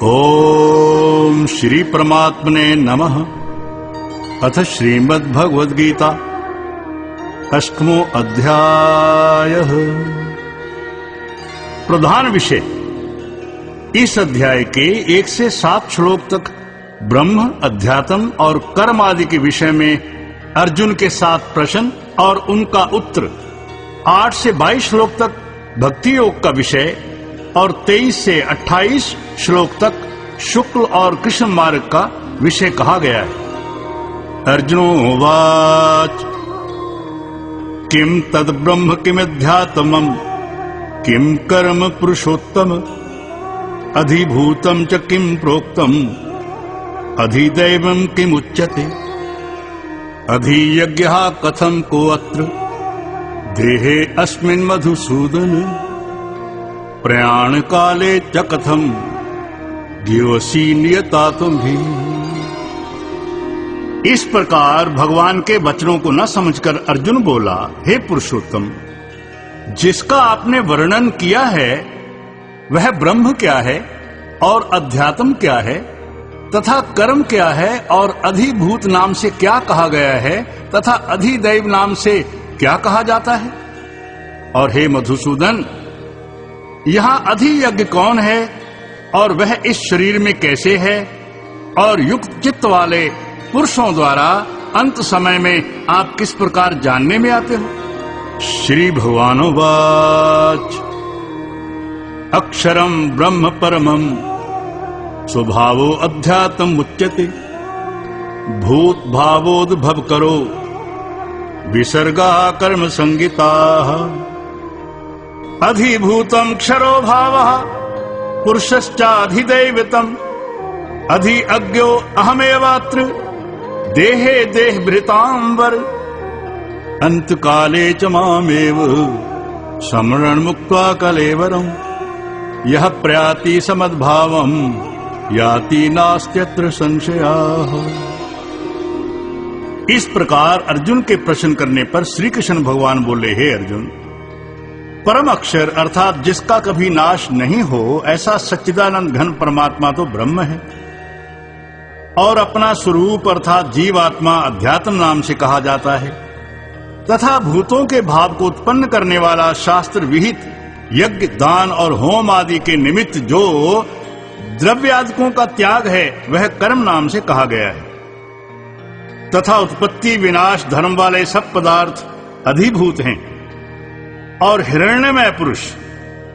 ओम श्री परमात्मने नमः। अथ श्रीमद्भगवद्गीता अष्टमो अध्यायः। प्रधान विषय। इस अध्याय के 1 से 7 श्लोक तक ब्रह्म, अध्यात्म और कर्म आदि के विषय में अर्जुन के 7 प्रश्न और उनका उत्तर, 8 से 22 श्लोक तक भक्ति योग का विषय और 23 से 28 श्लोक तक शुक्ल और कृष्ण मार्ग का विषय कहा गया है। अर्जुनोवाच किम तद ब्रह्म किमध्यात्मम् किम कर्म पुरुषोत्तम अधिभूतम च किम प्रोक्तम अधिदैवम किम उच्यते अधियज्ञः कथम को अत्र देहे अस्मिन् मधुसूदन प्रयाण काले च कथम ज्ञोसी नियता तुम भी। इस प्रकार भगवान के वचनों को न समझकर अर्जुन बोला, हे पुरुषोत्तम, जिसका आपने वर्णन किया है वह ब्रह्म क्या है और अध्यात्म क्या है तथा कर्म क्या है और अधिभूत नाम से क्या कहा गया है तथा अधिदैव नाम से क्या कहा जाता है। और हे मधुसूदन, यहाँ अधियज्ञ कौन है और वह इस शरीर में कैसे है और युक्त चित्त वाले पुरुषों द्वारा अंत समय में आप किस प्रकार जानने में आते हो। श्री भगवानुवाच अक्षरम ब्रह्म परमम स्वभावो अध्यात्म उच्यते भूत भावोद्भव करो विसर्गा कर्म संगीताः अधिभूतम क्षरो भावः पुरुषश्चाधिदैवतम अधि अज्ञो अहमेवात्र देहे देहभृतांबर अंत काले च मामेव स्मरण मुक्त्वा कलेवरम यह प्रयाति समद्भावम याति नास्त्यत्र संशयाः। इस प्रकार अर्जुन के प्रश्न करने पर श्री कृष्ण भगवान बोले, हे अर्जुन, परम अक्षर अर्थात जिसका कभी नाश नहीं हो ऐसा सच्चिदानंद घन परमात्मा तो ब्रह्म है और अपना स्वरूप अर्थात जीवात्मा अध्यात्म नाम से कहा जाता है तथा भूतों के भाव को उत्पन्न करने वाला शास्त्र विहित यज्ञ, दान और होम आदि के निमित्त जो द्रव्यादिकों का त्याग है वह कर्म नाम से कहा गया है तथा उत्पत्ति विनाश धर्म वाले सब पदार्थ अधिभूत हैं। और हिरण्यमय पुरुष,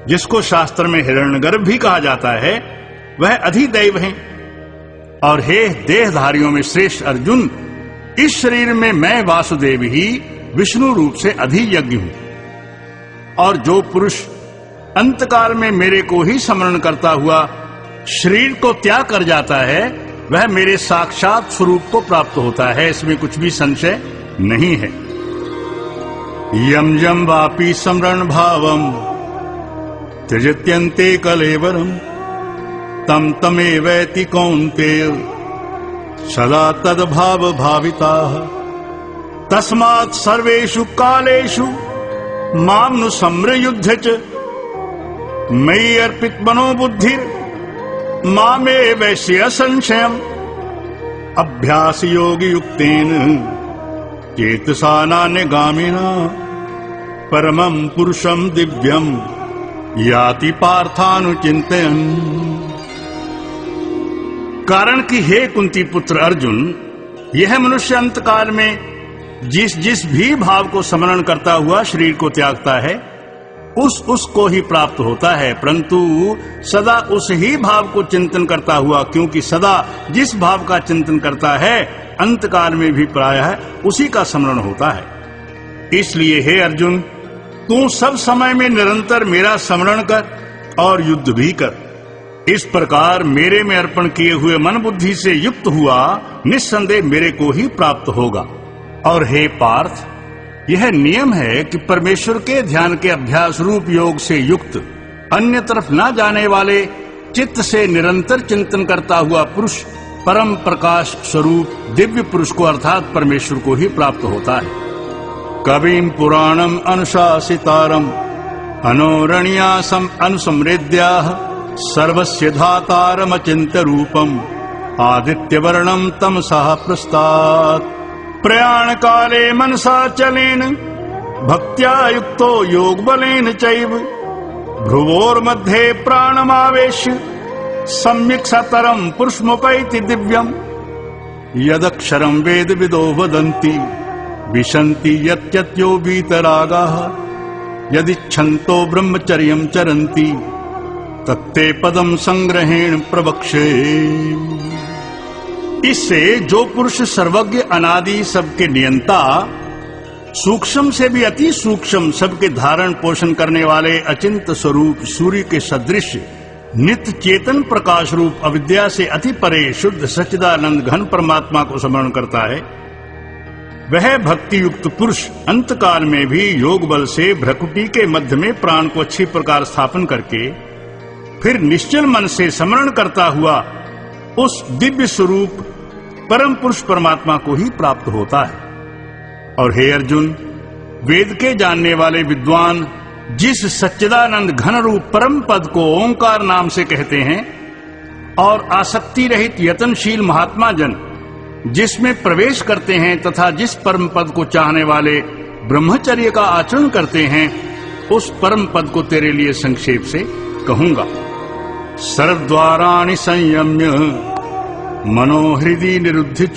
जिसको शास्त्र में हिरण्यगर्भ भी कहा जाता है, वह अधिदैव हैं। और हे देहधारियों में श्रेष्ठ अर्जुन, इस शरीर में मैं वासुदेव ही विष्णु रूप से अधियज्ञ हूं। और जो पुरुष अंतकाल में मेरे को ही स्मरण करता हुआ शरीर को त्याग कर जाता है वह मेरे साक्षात स्वरूप को प्राप्त होता है, इसमें कुछ भी संशय नहीं है। यम यम वापि स्मरण भावम त्यजत्यन्ते कलेवरम तम तमेवैति कौन्तेय सदा तद्भाव भाविताः तस्मात् सर्वेषु कालेषु मां नु संयुध्य च मयि अर्पित मनो बुद्धिर मामे वैश्य संशयम् अभ्यास योगी युक्तेन चेतसा नान्यगामिना परमं पुरुषं दिव्यं याति पार्थानुचिन्तयन्। कारण कि हे कुंती पुत्र अर्जुन, यह मनुष्य अंतकाल में जिस भी भाव को स्मरण करता हुआ शरीर को त्यागता है उसको ही प्राप्त होता है, परंतु सदा उस ही भाव को चिंतन करता हुआ, क्योंकि सदा जिस भाव का चिंतन करता है अंतकाल में भी प्रायः उसी का स्मरण होता है। इसलिए हे अर्जुन, तू सब समय में निरंतर मेरा स्मरण कर और युद्ध भी कर। इस प्रकार मेरे में अर्पण किए हुए मन बुद्धि से युक्त हुआ निस्संदेह मेरे को ही प्राप्त होगा। और हे पार्थ, यह नियम है कि परमेश्वर के ध्यान के अभ्यास रूप योग से युक्त अन्य तरफ न जाने वाले चित्त से निरंतर चिंतन करता हुआ पुरुष परम प्रकाश स्वरूप दिव्य पुरुष को अर्थात परमेश्वर को ही प्राप्त होता है। कविम पुराणम अनुशासितारम अनोरणीयासम अनुसमृद्याः सर्वस्य धातारमचिन्त्य रूपम् आदित्यवर्णं तमसः प्रस्तात् प्रयाण काले मनसा चलेन भक्त्या युक्तो योगबलेन चैव भ्रुवोर्मध्ये प्राणमावेश्य सम्यक् सतरं पुरुषमुपैति दिव्यम् यदक्षरं वेदविदो वदन्ति विशन्ति यत्यत्यो वीतरागाः यदिच्छन्तो ब्रह्मचर्यं चरन्ति तत्ते पदम संग्रहेण प्रवक्षे। इससे जो पुरुष सर्वज्ञ अनादि सबके नियंता सूक्ष्म से भी अति सूक्ष्म सबके धारण पोषण करने वाले अचिंत स्वरूप सूर्य के सदृश नित्य चेतन प्रकाश रूप अविद्या से अति परे शुद्ध सच्चिदानंद घन परमात्मा को स्मरण करता है, वह भक्ति युक्त पुरुष अंतकाल में भी योग बल से भ्रकुटी के मध्य में प्राण को अच्छी प्रकार स्थापन करके फिर निश्चल मन से स्मरण करता हुआ उस दिव्य स्वरूप परम पुरुष परमात्मा को ही प्राप्त होता है। और हे अर्जुन, वेद के जानने वाले विद्वान जिस सच्चिदानंद घन रूप परम पद को ओंकार नाम से कहते हैं और आसक्ति रहित यतनशील महात्मा जन जिसमें प्रवेश करते हैं तथा जिस परम पद को चाहने वाले ब्रह्मचर्य का आचरण करते हैं, उस परम पद को तेरे लिए संक्षेप से कहूंगा। सर्वद्वाराणि संयम्य मनोहृदि निरुद्ध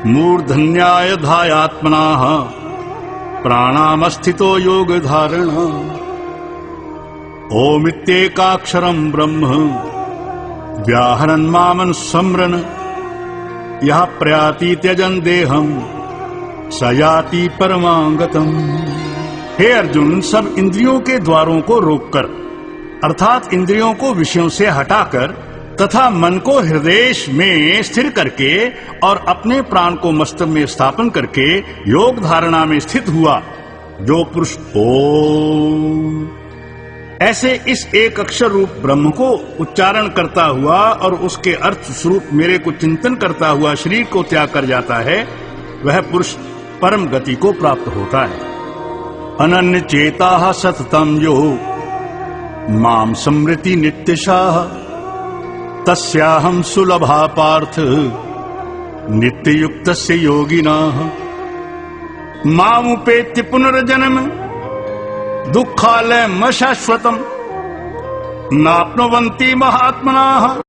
मूर्धन्याय धायात्मनाः प्राणामस्थितो योग धारण ओमित्येकाक्षरं ब्रह्म व्याहरन् मामनुस्मरन् यः प्रयाति त्यजन् देहं स याति परमागतम्। हे अर्जुन, सब इंद्रियों के द्वारों को रोककर अर्थात इंद्रियों को विषयों से हटाकर तथा मन को हृदय में स्थिर करके और अपने प्राण को मस्तक में स्थापन करके योग धारणा में स्थित हुआ जो पुरुष ओम ऐसे इस एक अक्षर रूप ब्रह्म को उच्चारण करता हुआ और उसके अर्थ स्वरूप मेरे को चिंतन करता हुआ शरीर को त्याग कर जाता है, वह पुरुष परम गति को प्राप्त होता है। अनन्य चेताः सततं यो माम स्मृति नित्यशः तस्याहं सुलभा पार्थ नित्ययुक्तस्य योगिनः मामुपेत्य पुनर्जन्म दुःखालयम् अशाश्वतम् नाप्नुवन्ति महात्मनाः